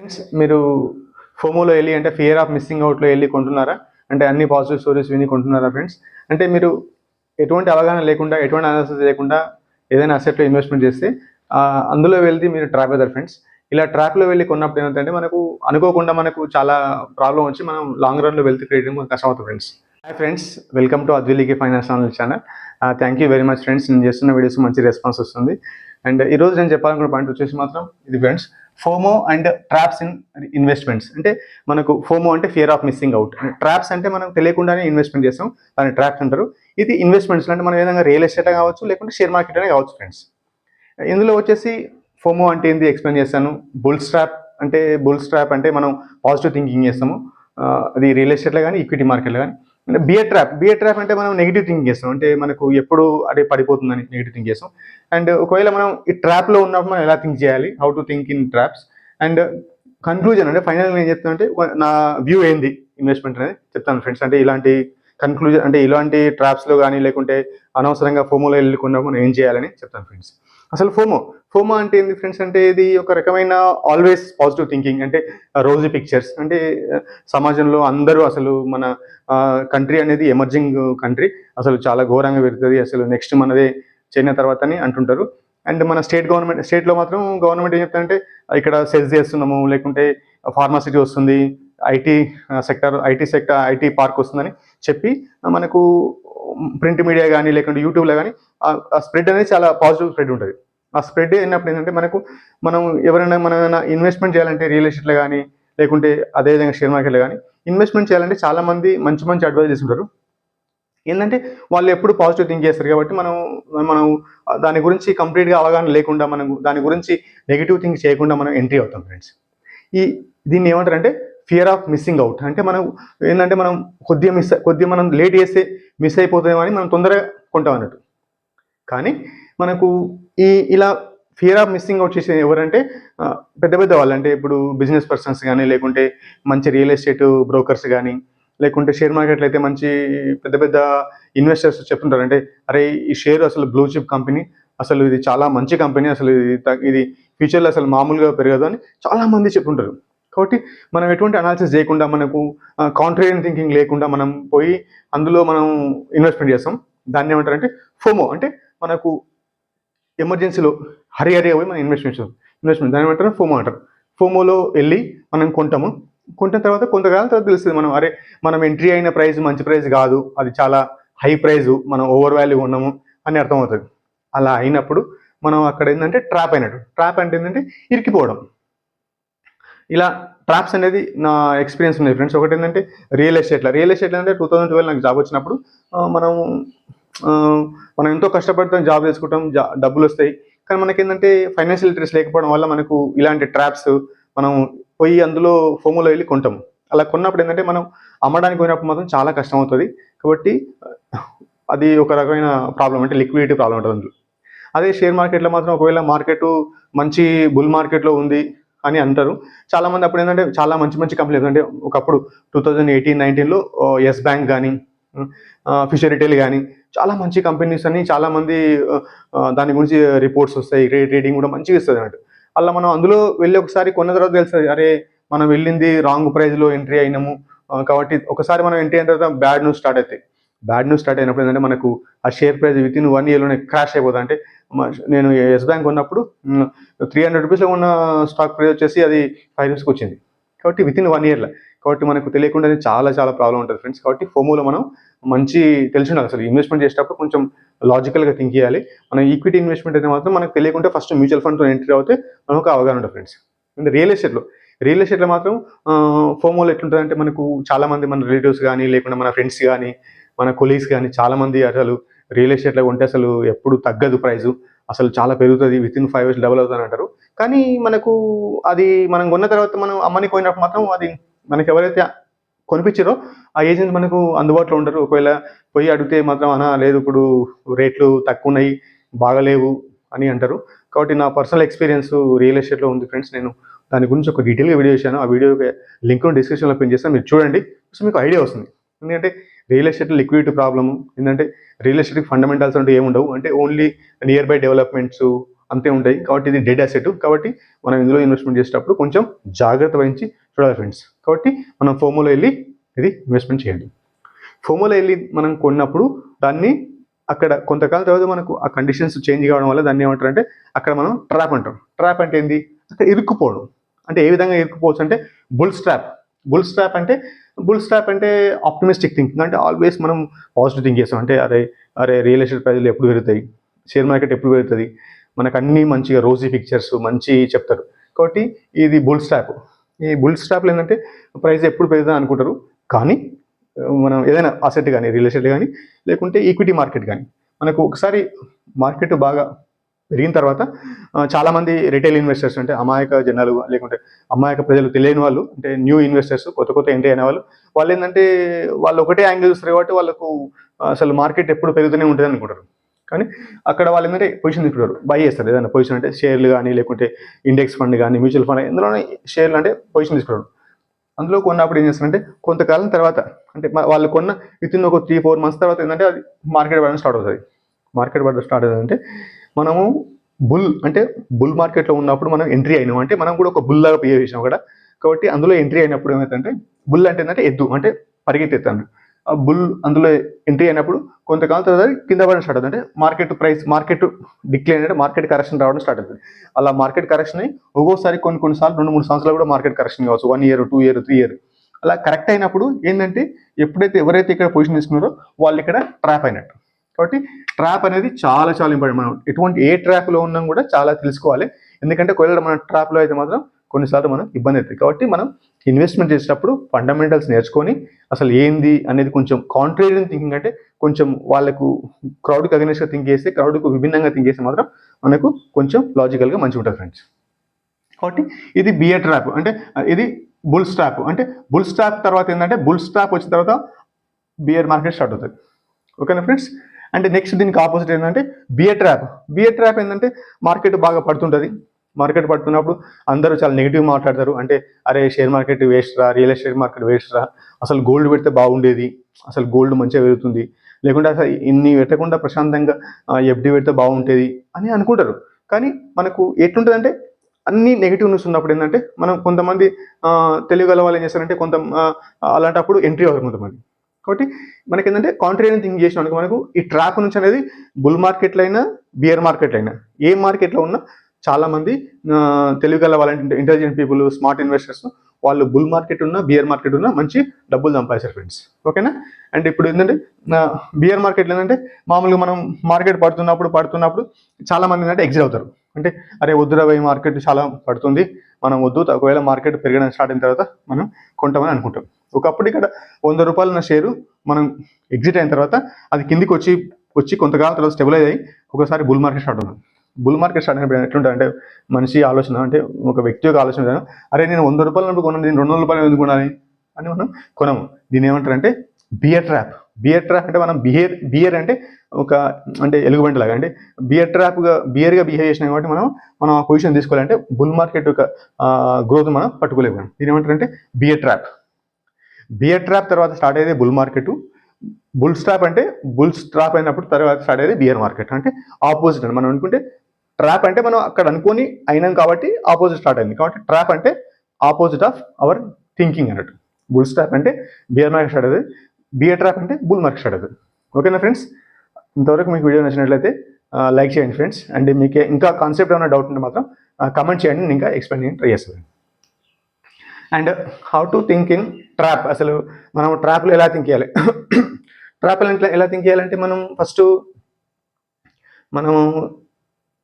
Friends మీరు ఫోమోలో వెళ్ళి అంటే ఫియర్ ఆఫ్ మిస్సింగ్ అవుట్లో వెళ్ళి కొంటున్నారా? అంటే అన్ని పాజిటివ్ స్టోరీస్ విని కొంటున్నారా ఫ్రెండ్స్? అంటే మీరు ఎటువంటి అవగాహన లేకుండా, ఎటువంటి అనాలిసిస్ లేకుండా ఏదైనా అసెట్‌లో ఇన్వెస్ట్‌మెంట్ చేస్తే అందులో వెళ్తే మీరు ట్రాప్ అవుతారు ఫ్రెండ్స్. ఇలా ట్రాప్‌లో వెళ్ళి కొన్నప్పుడు ఏమవుతుందంటే మనకు అనుకోకుండా మనకు చాలా ప్రాబ్లమ్ వచ్చి మనం లాంగ్ రన్‌లో వెల్త్ క్రియేట్ చేయడం కొంచెం కష్టమవుతుంది friends. Hi friends, welcome to అద్విలీకి finance knowledge channel. Thank you very much friends. నేను చేస్తున్న వీడియోస్ మంచి రెస్పాన్స్ వస్తుంది. అండ్ ఈరోజు నేను చెప్పాలనుకున్న పాయింట్ వచ్చేసి మాత్రం ఇది friends, FOMO and traps in investments. అంటే మనకు ఫోమో అంటే fear of missing out, traps అంటే మనం తెలియకుండానే ఇన్వెస్ట్మెంట్ చేస్తాం, దాన్ని ట్రాప్స్ అంటారు. ఇది ఇన్వెస్ట్మెంట్స్ అంటే మనం ఏదైనా రియల్ ఎస్టేట్ కావచ్చు, లేకుంటే షేర్ మార్కెట్ అనే కావచ్చు ఫ్రెండ్స్. ఇందులో వచ్చేసి ఫోమో అంటే ఏంది ఎక్స్ప్లెయిన్ చేస్తాను. బుల్ స్ట్రాప్ అంటే మనం పాజిటివ్ థింకింగ్ చేస్తాము, అది రియల్ ఎస్టేట్లో కానీ ఈక్విటీ మార్కెట్లో కానీ. అంటే బియర్ ట్రాప్ అంటే మనం నెగిటివ్ థింకింగ్ చేస్తాం, అంటే మనకు ఎప్పుడు అదే పడిపోతుందని నెగిటివ్ థింక్ చేస్తాం. అండ్ ఒకవేళ మనం ఈ ట్రాప్లో ఉన్నప్పుడు మనం ఎలా థింక్ చేయాలి, how to think in traps. And conclusion అంటే ఫైనల్ నేను చెప్తాను, అంటే నా వ్యూ ఏంది ఇన్వెస్ట్మెంట్ అనేది చెప్తాను ఫ్రెండ్స్. అంటే ఇలాంటి కన్క్లూజన్ అంటే ఇలాంటి ట్రాప్స్లో కానీ లేకుంటే అనవసరంగా ఫోమోలో వెళ్ళకుండా మనం ఏం చేయాలని చెప్తాను ఫ్రెండ్స్. అసలు ఫోమో అంటే ఏంది ఫ్రెండ్స్? అంటే ఇది ఒక రకమైన ఆల్వేస్ పాజిటివ్ థింకింగ్, అంటే రోజు పిక్చర్స్. అంటే సమాజంలో అందరూ అసలు మన కంట్రీ అనేది ఎమర్జింగ్ కంట్రీ, అసలు చాలా ఘోరంగా పెరుగుతుంది, అసలు నెక్స్ట్ మనదే చైనా తర్వాత అని అంటుంటారు. అండ్ మన స్టేట్లో మాత్రం గవర్నమెంట్ ఏం చెప్తారంటే ఇక్కడ సెల్స్ చేస్తున్నాము, లేకుంటే ఫార్మాసిటీ వస్తుంది, ఐటీ పార్క్ వస్తుందని చెప్పి మనకు ప్రింట్ మీడియా కానీ లేకుంటే యూట్యూబ్లో కానీ ఆ స్ప్రెడ్ అనేది చాలా పాజిటివ్ స్ప్రెడ్ ఉంటుంది. ఆ స్ప్రెడ్ అయినప్పుడు ఏంటంటే మనం ఎవరైనా ఇన్వెస్ట్మెంట్ చేయాలంటే రియల్ ఎస్టేట్లో కానీ లేకుంటే అదేవిధంగా షేర్ మార్కెట్లో కానీ ఇన్వెస్ట్మెంట్ చేయాలంటే చాలా మంది మంచి అడ్వైజ్ చేస్తుంటారు. ఏంటంటే వాళ్ళు ఎప్పుడు పాజిటివ్ థింక్ చేస్తారు కాబట్టి మనం దాని గురించి కంప్లీట్గా అవగాహన లేకుండా, మనం దాని గురించి నెగిటివ్ థింక్ చేయకుండా మనం ఎంట్రీ అవుతాం ఫ్రెండ్స్. దీన్ని ఏమంటారంటే ఫియర్ ఆఫ్ మిస్సింగ్ అవుట్. అంటే మనం ఏంటంటే మనం కొద్దిగా మనం లేట్ చేస్తే మిస్ అయిపోతామో అని మనం తొందరగా కొంటాం అన్నట్టు. కానీ మనకు ఇలా ఫియర్ ఆఫ్ మిస్సింగ్ అవుట్ చేసే ఎవరంటే పెద్ద వాళ్ళు, అంటే ఇప్పుడు బిజినెస్ పర్సన్స్ కానీ లేకుంటే మంచి రియల్ ఎస్టేట్ బ్రోకర్స్ కానీ లేకుంటే షేర్ మార్కెట్లో అయితే మంచి పెద్ద ఇన్వెస్టర్స్ చెప్తుంటారు. అంటే అరే ఈ షేర్ అసలు బ్లూ చిప్ కంపెనీ, అసలు ఇది చాలా మంచి కంపెనీ, అసలు ఇది ఫ్యూచర్లో అసలు మామూలుగా పెరగదు అని చాలా మంది చెప్తుంటారు. కాబట్టి మనం ఎటువంటి అనాలిసిస్ చేయకుండా, మనకు కాంట్రేరియన్ థింకింగ్ లేకుండా మనం పోయి అందులో మనం ఇన్వెస్ట్మెంట్ చేస్తాం. దాన్ని ఏమంటారంటే ఫోమో. అంటే మనకు ఎమర్జెన్సీలో హరి పోయి మనం ఇన్వెస్ట్మెంట్ దాన్ని ఏమంటారు ఫోమో అంటారు. ఫోమోలో వెళ్ళి మనం కొంటాం తర్వాత కొంతకాలం తర్వాత తెలుస్తుంది మనం ఎంట్రీ అయిన ప్రైస్ మంచి ప్రైస్ కాదు, అది చాలా హై ప్రైస్, మనం ఓవర్ వాల్యూ ఉన్నాము అని అర్థమవుతుంది. అలా అయినప్పుడు మనం అక్కడ ఏంటంటే ట్రాప్ అంటే ఏంటంటే ఇరికిపోవడం. ఇలా ట్రాప్స్ అనేది నా ఎక్స్పీరియన్స్ ఉన్నాయి ఫ్రెండ్స్. ఒకటి ఏంటంటే రియల్ ఎస్టేట్లో అంటే 2012 నాకు జాబ్ వచ్చినప్పుడు మనం ఎంతో కష్టపడతాం, జాబ్ చేసుకుంటాం, డబ్బులు వస్తాయి. కానీ మనకేంటంటే ఫైనాన్షియల్ లిటరసీ లేకపోవడం వల్ల మనకు ఇలాంటి ట్రాప్స్ మనం పోయి అందులో ఫోమోలో వెళ్ళి కొంటాం. అలా కొన్నప్పుడు ఏంటంటే మనం అమ్మడానికి పోయినప్పుడు మాత్రం చాలా కష్టం అవుతుంది. కాబట్టి అది ఒక రకమైన ప్రాబ్లం, అంటే లిక్విడిటీ ప్రాబ్లం ఉంటుంది అందులో. అదే షేర్ మార్కెట్లో మాత్రం ఒకవేళ మార్కెట్ మంచి బుల్ మార్కెట్లో ఉంది అని అంటారు చాలామంది. అప్పుడు ఏంటంటే చాలా మంచి కంపెనీస్, అంటే ఒకప్పుడు 2018-19లో ఎస్ బ్యాంక్ కానీ ఫిషర్ రిటైల్ కానీ చాలా మంచి కంపెనీస్ అని చాలామంది దాని గురించి రిపోర్ట్స్ వస్తాయి, రేటింగ్ కూడా మంచిగా ఇస్తుంది అన్నట్టు. అలా మనం అందులో వెళ్ళి ఒకసారి కొన్న తర్వాత తెలుస్తుంది, అరే మనం వెళ్ళింది రాంగ్ ప్రైస్లో ఎంట్రీ అయినాము. కాబట్టి ఒకసారి మనం ఎంట్రీ అయిన తర్వాత బ్యాడ్ న్యూస్ స్టార్ట్ అయినప్పుడు ఏంటంటే మనకు ఆ షేర్ ప్రైస్ విత్ ఇన్ 1 yearలోనే క్రాష్ అయిపోతుంది. అంటే నేను ఎస్ బ్యాంక్ ఉన్నప్పుడు 300 రూపీస్లో ఉన్న స్టాక్ ప్రైస్ వచ్చేసి అది 5 రూపీస్కి వచ్చింది. కాబట్టి విత్ ఇన్ 1 yearలో. కాబట్టి మనకు తెలియకుండా చాలా ప్రాబ్లం ఉంటుంది ఫ్రెండ్స్. కాబట్టి ఫోమోలో మనం మంచి తెలిసి ఉండాలి. అసలు ఇన్వెస్ట్మెంట్ చేసేటప్పుడు కొంచెం లాజికల్గా థింక్ చేయాలి. మనం ఈక్విటీ ఇన్వెస్ట్మెంట్ అయితే మాత్రం మనకు తెలియకుంటే ఫస్ట్ మ్యూచువల్ ఫండ్తో ఎంట్రీ అవుతే మనకు అవగాహన ఉంటుంది ఫ్రెండ్స్. అంటే రియల్ ఎస్టేట్లో మాత్రం ఫోమోలో ఎట్లుంటుంది అంటే మనకు చాలామంది మన రిలేటివ్స్ కానీ లేకుండా మన ఫ్రెండ్స్ కానీ మన కొలీగ్స్ కానీ చాలామంది అసలు రియల్ ఎస్టేట్లో ఉంటే అసలు ఎప్పుడు తగ్గదు ప్రైజు, అసలు చాలా పెరుగుతుంది, విత్ ఇన్ 5 years డబుల్ అవుతుంది అంటారు. కానీ మనకు అది మనం కొన్న తర్వాత మనం అమ్మని పోయినప్పుడు మాత్రం అది మనకి ఎవరైతే కొనిపించారో ఆ ఏజెంట్ మనకు అందుబాటులో ఉంటారు. ఒకవేళ పోయి అడిగితే మాత్రం లేదు ఇప్పుడు రేట్లు తక్కువ ఉన్నాయి, బాగలేవు అని అంటారు. కాబట్టి నా పర్సనల్ ఎక్స్పీరియన్స్ రియల్ ఎస్టేట్లో ఉంది ఫ్రెండ్స్. నేను దాని గురించి ఒక డీటెయిల్గా వీడియో చేశాను. ఆ వీడియో లింక్ డిస్క్రిప్షన్లో పిన్ చేస్తాను, మీరు చూడండి. సో మీకు ఐడియా వస్తుంది. ఎందుకంటే రియల్ ఎస్టేట్లో లిక్విడిటీ ప్రాబ్లము ఏంటంటే రియల్ ఎస్టేట్కి ఫండమెంటల్స్ అంటే ఏముండవు, అంటే ఓన్లీ నియర్ బై డెవలప్మెంట్స్, అంతే ఉంటాయి. కాబట్టి ఇది డెడ్ అసెట్. కాబట్టి మనం ఇందులో ఇన్వెస్ట్మెంట్ చేసేటప్పుడు కొంచెం జాగ్రత్త వహించి చూడాలి ఫ్రెండ్స్. కాబట్టి మనం ఫోమోలో వెళ్ళి ఇది ఇన్వెస్ట్మెంట్ చేయండి. ఫోమోలో వెళ్ళి మనం కొన్నప్పుడు దాన్ని అక్కడ కొంతకాలం తర్వాత మనకు ఆ కండిషన్స్ చేంజ్ కావడం వల్ల దాన్ని ఏమంటారంటే అక్కడ మనం ట్రాప్ అంటాం. ట్రాప్ అంటే ఏంది? అక్కడ ఇరుక్కుపోవడం. అంటే ఏ విధంగా ఇరుక్కుపోవచ్చు అంటే బుల్ స్ట్రాప్. బుల్ స్ట్రాప్ అంటే ఆప్టిమిస్టిక్ థింకింగ్. అంటే ఆల్వేస్ మనం పాజిటివ్ థింక్ చేస్తాం. అంటే అరే రియల్ ఎస్టేట్ ప్రైజులు ఎప్పుడు పెరుగుతాయి, షేర్ మార్కెట్ ఎప్పుడు పెరుగుతుంది, మనకు అన్నీ మంచిగా రోజీ పిక్చర్స్ మంచి చెప్తారు. కాబట్టి ఇది బుల్ స్ట్రాప్. ఈ బుల్ స్ట్రాప్లో ఏంటంటే ప్రైస్ ఎప్పుడు పెరుగుతుంది అనుకుంటారు. కానీ మనం ఏదైనా అసెట్ కానీ రియల్ ఎస్టేట్ కానీ లేకుంటే ఈక్విటీ మార్కెట్ కానీ మనకు ఒకసారి మార్కెట్ బాగా పెరిగిన తర్వాత చాలామంది రిటైల్ ఇన్వెస్టర్స్ అంటే అమాయక జనాలు లేకుంటే అమాయక ప్రజలు తెలియని వాళ్ళు అంటే న్యూ ఇన్వెస్టర్స్ కొత్త ఎంట్రీ అయిన వాళ్ళు ఏంటంటే వాళ్ళు ఒకటే యాంగిల్ చూస్తారు కాబట్టి వాళ్ళకు అసలు మార్కెట్ ఎప్పుడు పెరుగుతూనే ఉంటుంది అనుకుంటారు. కానీ అక్కడ వాళ్ళు ఏంటంటే పొజిషన్ తీసుకుంటారు, బై చేస్తారు. ఏదైనా పొజిషన్ అంటే షేర్లు కానీ లేకుంటే ఇండెక్స్ ఫండ్ కానీ మ్యూచువల్ ఫండ్ ఇందులోనే షేర్లు అంటే పొజిషన్ తీసుకుంటారు. అందులో కొన్నప్పుడు ఏం చేస్తారంటే కొంతకాలం తర్వాత అంటే వాళ్ళు కొన్న వితిన్ ఒక 3-4 months తర్వాత ఏంటంటే అది మార్కెట్ పడడం స్టార్ట్ అవుతుంది. మార్కెట్ పడడం స్టార్ట్ అవుతుందంటే మనము బుల్ మార్కెట్లో ఉన్నప్పుడు మనం ఎంట్రీ అయినాం అంటే మనం కూడా ఒక బుల్ లాగా బిహేవ్ చేసాం అక్కడ. కాబట్టి అందులో ఎంట్రీ అయినప్పుడు ఏమవుతుందంటే బుల్ అంటే ఏంటంటే ఎద్దు అంటే పరిగెత్తేస్తాను. ఆ బుల్ అందులో ఎంట్రీ అయినప్పుడు కొంతకాలం తర్వాత కింద పడడం స్టార్ట్ అవుతుంది. అంటే మార్కెట్ డిక్లైన్ అంటే మార్కెట్ కరెక్షన్ రావడం స్టార్ట్ అవుతుంది. అలా మార్కెట్ కరెక్షన్ అయ్యి ఒక్కోసారి కొన్నిసార్లు 2-3 సంవత్సరాలు కూడా మార్కెట్ కరెక్షన్ కావచ్చు, 1 year 2 year 3 year అలా కరెక్ట్ అయినప్పుడు ఏంటంటే ఎవరైతే ఇక్కడ పొజిషన్ తీసుకున్నారో వాళ్ళు ఇక్కడ ట్రాప్ అయినట్టు. కాబట్టి ట్రాప్ అనేది చాలా చాలా ఇంపార్టెంట్. మనం ఏ ట్రాప్లో ఉన్నాం కూడా చాలా తెలుసుకోవాలి. ఎందుకంటే ఒకవేళ మన ట్రాప్లో అయితే మాత్రం కొన్నిసార్లు మనం ఇబ్బంది అవుతుంది. కాబట్టి మనం ఇన్వెస్ట్మెంట్ చేసేటప్పుడు ఫండమెంటల్స్ నేర్చుకొని అసలు ఏంది అనేది కొంచెం కాంట్రేరియన్ థింకింగ్ అంటే కొంచెం వాళ్ళకు క్రౌడ్కి అగెనిస్ట్గా థింక్ చేస్తే క్రౌడ్కు విభిన్నంగా థింక్ చేస్తే మాత్రం మనకు కొంచెం లాజికల్గా మంచిగా ఉంటుంది ఫ్రెండ్స్. కాబట్టి ఇది బియర్ ట్రాప్ అంటే ఇది బుల్ స్ట్రాప్. అంటే బుల్ స్ట్రాప్ తర్వాత ఏంటంటే బుల్ స్ట్రాప్ వచ్చిన తర్వాత బియర్ మార్కెట్ స్టార్ట్ అవుతుంది. ఓకేనా ఫ్రెండ్స్. అంటే నెక్స్ట్ దీనికి ఆపోజిట్ ఏంటంటే బియర్ ట్రాప్ ఏంటంటే మార్కెట్ బాగా పడుతుంటుంది. మార్కెట్ పడుతున్నప్పుడు అందరూ చాలా నెగిటివ్ మాట్లాడతారు. అంటే అరే షేర్ మార్కెట్ వేస్ట్ రా, రియల్ ఎస్టేట్ మార్కెట్ వేస్ట్ రా, అసలు గోల్డ్ పెడితే బాగుండేది, అసలు గోల్డ్ మంచిగా పెరుగుతుంది, లేకుంటే అసలు ఇన్ని పెట్టకుండా ప్రశాంతంగా ఎఫ్డి పెడితే బాగుంటుంది అని అనుకుంటారు. కానీ మనకు ఎట్లుంటుందంటే అన్ని నెగిటివ్ న్యూస్ ఉన్నప్పుడు ఏంటంటే మనం కొంతమంది తెలియగల వాళ్ళు ఏం చేస్తారంటే అలాంటప్పుడు ఎంట్రీ అవ్వరు కొంతమంది. కాబట్టి మనకి ఏంటంటే కాంట్రేరియన్ థింక్ చేసినందుకు మనకు ఈ ట్రాప్ నుంచి అనేది బుల్ మార్కెట్లో అయినా బియర్ మార్కెట్లో అయినా ఏ మార్కెట్లో ఉన్నా చాలామంది తెలివిగల వాళ్ళంటే ఇంటెలిజెంట్ పీపుల్ స్మార్ట్ ఇన్వెస్టర్స్ వాళ్ళు బుల్ మార్కెట్ ఉన్నా బియర్ మార్కెట్ ఉన్నా మంచి డబ్బులు సంపాదిస్తారు ఫ్రెండ్స్. ఓకేనా. అండ్ ఇప్పుడు ఏంటంటే బియర్ మార్కెట్లో ఏంటంటే మామూలుగా మనం మార్కెట్ పడుతున్నప్పుడు చాలామంది ఏంటంటే ఎగ్జిట్ అవుతారు. అంటే అరే వద్దురా పోయి మార్కెట్ చాలా పడుతుంది, మనం వద్దు, ఒకవేళ మార్కెట్ పెరగడం స్టార్ట్ అయిన తర్వాత మనం కొంటామని అనుకుంటాం. ఒకప్పుడు ఇక్కడ 100 రూపాయలు ఉన్న షేరు మనం ఎగ్జిట్ అయిన తర్వాత అది కిందికి వచ్చి కొంతకాలం తర్వాత స్టెబిలైజ్ అయ్యి ఒకసారి బుల్ మార్కెట్ స్టార్ట్ అవుతుంది. బుల్ మార్కెట్ స్టార్ట్ అయినప్పుడు ఎట్లుంటుంది అంటే మనిషి ఆలోచన అంటే ఒక వ్యక్తి యొక్క ఆలోచన, అరే నేను 100 రూపాయలు కొన్నాను, నేను 200 రూపాయలు ఎందుకు కొనాలి అని మనం కొనము. దీన్ని ఏమంటారంటే బియర్ ట్రాప్ అంటే మనం బియర్ అంటే అంటే ఎలుగుబంటి లాగా, అంటే బియర్గా బిహేవ్ చేసినాం కాబట్టి మనం ఆ పొజిషన్ తీసుకోవాలంటే బుల్ మార్కెట్ యొక్క గ్రోత్ మనం పట్టుకోలేము. దీని ఏమంటారంటే బియర్ ట్రాప్ తర్వాత స్టార్ట్ అయ్యేది బుల్ మార్కెట్. బుల్ స్ట్రాప్ అయినప్పుడు తర్వాత స్టార్ట్ అయ్యేది బియర్ మార్కెట్. అంటే ఆపోజిట్ అని మనం అనుకుంటే ట్రాప్ అంటే మనం అక్కడ అనుకొని అయినాం కాబట్టి ఆపోజిట్ స్టార్ట్ అయింది. కాబట్టి ట్రాప్ అంటే ఆపోజిట్ ఆఫ్ అవర్ థింకింగ్ అన్నట్టు. బుల్ స్ట్రాప్ అంటే బియర్ మార్కెట్ స్టార్ట్ అవుతుంది, బియర్ ట్రాప్ అంటే బుల్ మార్కెట్ స్టార్ట్ అవుతుంది. ఓకేనా ఫ్రెండ్స్. ఇంతవరకు మీకు వీడియో నచ్చినట్లయితే లైక్ చేయండి ఫ్రెండ్స్. అండ్ మీకు ఇంకా కాన్సెప్ట్ ఏమైనా డౌట్ ఉంటే మాత్రం కమెంట్ చేయండి, నేను ఇంకా ఎక్స్ప్లెయిన్ చేయడానికి ట్రై చేస్తాను. And how to think in trap. అసలు మనం ట్రాప్లో ఎలా థింక్ చేయాలి ఎలా థింక్ చేయాలంటే మనం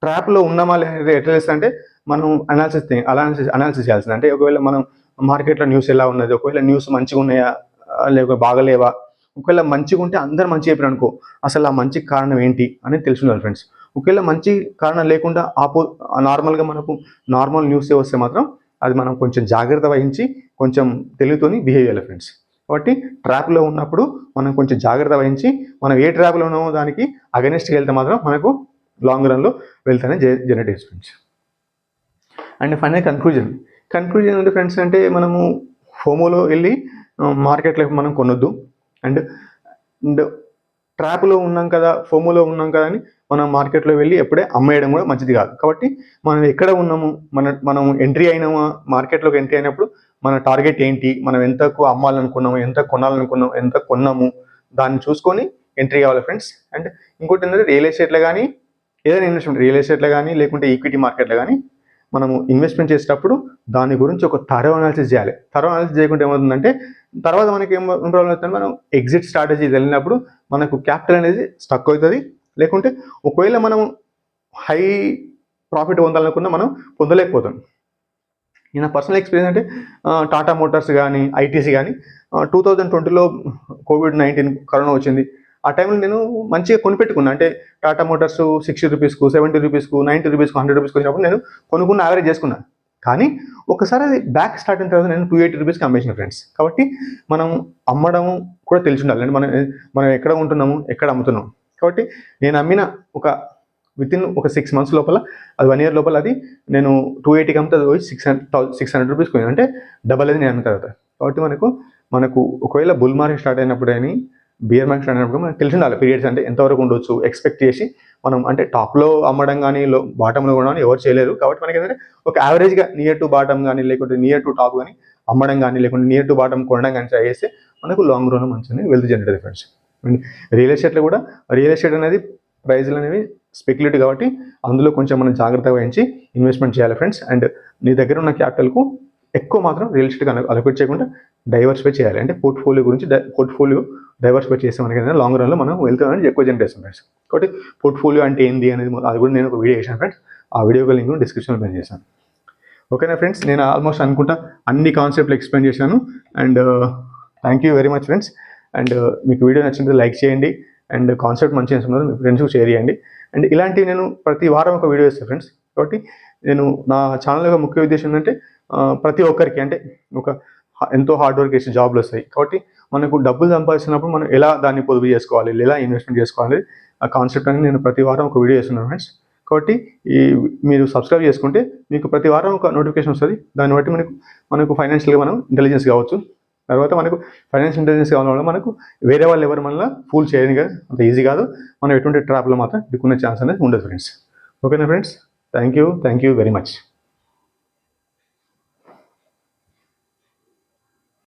ట్రాప్లో ఉన్నామా లేదా ఎట్లా చేస్తా అంటే మనం అనాలిసిస్ చేయాల్సింది. అంటే ఒకవేళ మనం మార్కెట్లో న్యూస్ ఎలా ఉన్నది, ఒకవేళ న్యూస్ మంచిగా ఉన్నాయా లేక బాగలేవా, ఒకవేళ మంచిగా ఉంటే అందరు మంచి చెప్పారు అనుకో, అసలు ఆ మంచి కారణం ఏంటి అనేది తెలుసుకుందాం ఫ్రెండ్స్. ఒకవేళ మంచి కారణం లేకుండా నార్మల్గా మనకు నార్మల్ న్యూస్ వస్తే మాత్రం అది మనం కొంచెం జాగ్రత్త వహించి కొంచెం తెలివితోని బిహేవ్ చేయాలి ఫ్రెండ్స్. కాబట్టి ట్రాప్లో ఉన్నప్పుడు మనం కొంచెం జాగ్రత్త వహించి మనం ఏ ట్రాప్లో ఉన్నామో దానికి అగెనిస్ట్గా వెళ్తే మాత్రం మనకు లాంగ్ రన్లో వెళ్తేనే జనరేట్ చేసి ఫ్రెండ్స్. అండ్ ఫైనల్ కన్క్లూజన్ అంటే ఫ్రెండ్స్ అంటే మనము ఫోమోలో వెళ్ళి మార్కెట్లో మనం కొనొద్దు. అండ్ ట్రాప్లో ఉన్నాం కదా, ఫోమోలో ఉన్నాం కదా అని మనం మార్కెట్లో వెళ్ళి ఎప్పుడే అమ్మేయడం కూడా మంచిది కాదు. కాబట్టి మనం ఎక్కడ ఉన్నాము, మనం ఎంట్రీ అయినామా, మార్కెట్లోకి ఎంట్రీ అయినప్పుడు మన టార్గెట్ ఏంటి, మనం ఎంతకు అమ్మాలనుకున్నాము, ఎంత కొనాలనుకున్నాము, ఎంత కొన్నాము, దాన్ని చూసుకొని ఎంట్రీ కావాలి ఫ్రెండ్స్. అండ్ ఇంకోటి ఏంటంటే రియల్ ఎస్టేట్లో కానీ, ఏదైనా ఇన్వెస్ట్మెంట్ రియల్ ఎస్టేట్లో కానీ లేకుంటే ఈక్విటీ మార్కెట్లో కానీ మనము ఇన్వెస్ట్మెంట్ చేసేటప్పుడు దాని గురించి ఒక థరో అనాలిసిస్ చేయాలి. థరో అనాలిసిస్ చేయకుంటే ఏమవుతుందంటే తర్వాత మనకి ఏం ప్రాబ్లం అవుతుంది, మనం ఎగ్జిట్ స్ట్రాటజీ వెళ్ళినప్పుడు మనకు క్యాపిటల్ అనేది స్టక్ అవుతుంది. లేకుంటే ఒకవేళ మనం హై ప్రాఫిట్ పొందాలనుకున్నా మనం పొందలేకపోతాం. నా పర్సనల్ ఎక్స్పీరియన్స్ అంటే టాటా మోటార్స్ కానీ, ఐటీసీ కానీ 2020లో COVID-19 కరోనా వచ్చింది. ఆ టైంలో నేను మంచిగా కొనిపెట్టుకున్నా. అంటే టాటా మోటార్స్ 60 రూపీస్కు, 70 రూపీస్కు, 90 రూపీస్కు, 100 రూపీస్కి వచ్చినప్పుడు నేను కొనుక్కున్న యావరేజ్ చేసుకున్నాను. కానీ ఒకసారి అది బ్యాక్ స్టార్ట్ అయిన తర్వాత నేను 280 రూపీస్కి అమ్మేసిన ఫ్రెండ్స్. కాబట్టి మనం అమ్మడం కూడా తెలిసి ఉండాలి. అంటే మనం ఎక్కడ ఉంటున్నాము, ఎక్కడ అమ్ముతున్నాము. కాబట్టి నేను అమ్మిన ఒక వితిన్ ఒక 6 months లోపల, అది 1 year లోపల అది నేను 280కి అమ్మితే అది పోయి 600 రూపీస్ పోయింది. అంటే డబల్ అది నేను అమ్మిన తర్వాత. కాబట్టి మనకు ఒకవేళ బుల్ మార్కెట్ స్టార్ట్ అయినప్పుడు కానీ, బియర్ మార్కెట్ స్టార్ట్ అయినప్పుడు మనకు తెలిసి ఉండాలి పీరియడ్స్ అంటే ఎంతవరకు ఉండొచ్చు ఎక్స్పెక్ట్ చేసి మనం. అంటే టాప్లో అమ్మడం కానీ బాటంలో కొనడం ఎవరు చేయలేరు. కాబట్టి మనకి ఏంటంటే ఒక యావరేజ్గా నియర్ టు బాటమ్ కానీ, లేకుంటే నియర్ టు టాప్ కానీ అమ్మడం కానీ, లేకుంటే నియర్ టు బాటమ్ కొనడం కానీ ట్రై చేస్తే మనకు లాంగ్ రన్ మంచిగా వెల్త్ జనరేట్ అవుతుంది ఫ్రెండ్స్. అండ్ రియల్ ఎస్టేట్లో కూడా, రియల్ ఎస్టేట్ అనేది ప్రైజ్లు అనేవి స్పెక్యులేటివ్ కాబట్టి అందులో కొంచెం మనం జాగ్రత్తగా వహించి ఇన్వెస్ట్మెంట్ చేయాలి ఫ్రెండ్స్. అండ్ నీ దగ్గర ఉన్న క్యాపిటల్కు ఎక్కువ మాత్రం రియల్ ఎస్టేట్ అలొకేట్ చేయకుండా డైవర్సిఫై చేయాలి. అంటే పోర్ట్ఫోలియో డైవర్సిఫై చేస్తే మనకి లాంగ్ రన్లో మనం వెల్త్ అనేది ఎక్కువ జనరేట్ చేస్తాం ఫ్రెండ్స్. కాబట్టి పోర్ట్ఫోలియో అంటే ఏంది అనేది అది కూడా నేను ఒక వీడియో చేశాను ఫ్రెండ్స్. ఆ వీడియో లింక్ డిస్క్రిప్షన్లో మెన్షన్ చేశాను. ఓకేనా ఫ్రెండ్స్, నేను ఆల్మోస్ట్ అనుకుంటా అన్ని కాన్సెప్ట్లు ఎక్స్ప్లెయిన్ చేశాను. And thank you very much friends. And మీకు వీడియో నచ్చినట్లయితే లైక్ చేయండి. అండ్ కాన్సెప్ట్ మంచిగా నచ్చుతున్నారు మీ ఫ్రెండ్స్కి షేర్ చేయండి. అండ్ ఇలాంటివి నేను ప్రతి వారం ఒక వీడియో చేస్తాను ఫ్రెండ్స్. కాబట్టి నేను నా ఛానల్ యొక్క ముఖ్య ఉద్దేశం ఏంటంటే ప్రతి ఒక్కరికి అంటే ఒక ఎంతో హార్డ్ వర్క్ చేసి జాబ్లు వస్తాయి. కాబట్టి మనకు డబ్బులు సంపాదిస్తున్నప్పుడు మనం ఎలా దాన్ని పొదుపు చేసుకోవాలి, ఎలా ఇన్వెస్ట్మెంట్ చేసుకోవాలి, ఆ కాన్సెప్ట్ అని నేను ప్రతి వారం ఒక వీడియో చేస్తున్నాను ఫ్రెండ్స్. కాబట్టి మీరు సబ్స్క్రైబ్ చేసుకుంటే మీకు ప్రతి వారం ఒక నోటిఫికేషన్ వస్తుంది. దాన్ని బట్టి మనకు ఫైనాన్షియల్గా మనం ఇంటెలిజెన్స్ కావచ్చు. తర్వాత మనకు ఫైనాన్షియల్ ఇంటెలిజెన్స్ కావడం వల్ల మనకు వేరే వాళ్ళు ఎవరు మనల్ని ఫూల్ చేయని కదా, అంత ఈజీ కాదు. మనం ఎటువంటి ట్రాప్లో మాత్రం దిక్కునే ఛాన్స్ అనేది ఉండదు ఫ్రెండ్స్. ఓకేనా friends, thank you very much.